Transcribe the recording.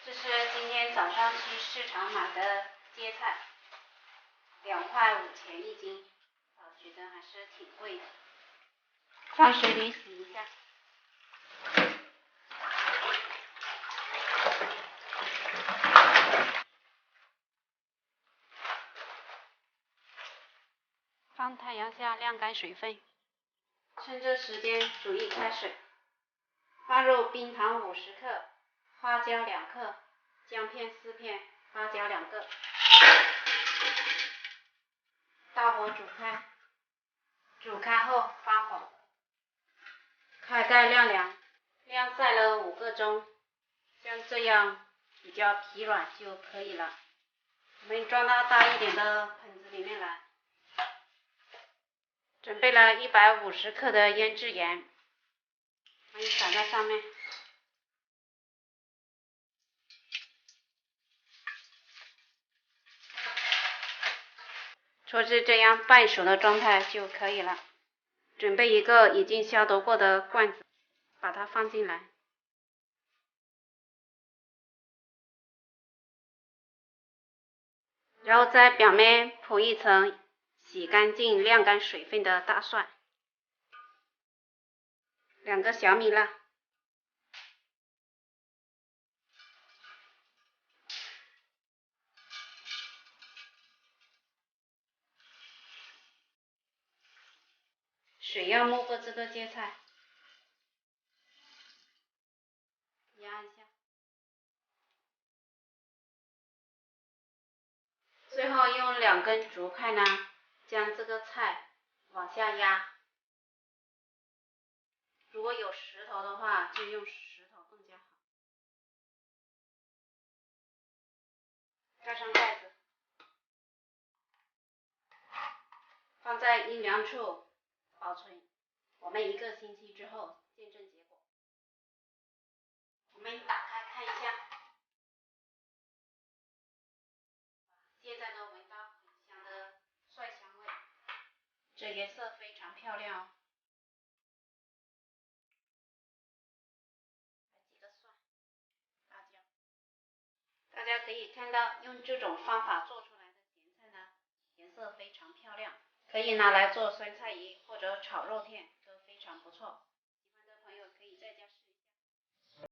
这是今天早上去市场买的芥菜，2块5钱1斤，觉得还是挺贵的。放水里洗一下。放太阳下晾干水分，趁这时间煮一开水，放入冰糖50克，花椒2克，姜片4片，八角2个，大火煮开，煮开后翻火，开盖晾凉，晾晒了5个钟，像这样比较疲软就可以了。我们装到大一点的盆子里面来。准备了150克的腌制盐，我们撒在上面。搓至这样半熟的状态就可以了。准备一个已经消毒过的罐子，把它放进来。然后在表面铺一层洗干净、晾干水分的大蒜，2个小米辣，水要没过这个芥菜，压一下。最后用2根竹筷呢，将这个菜往下压。如果有石头的话，就用石头更加好。盖上盖子，放在阴凉处保存。我们1个星期之后见证结果。我们打开看一下，现在都闻到很香的蒜香味，这颜色非常漂亮哦。来几个蒜、大椒，大家可以看到，用这种方法做出来的咸菜呢，颜色非常漂亮，可以拿来做酸菜鱼或者炒肉片都非常不错。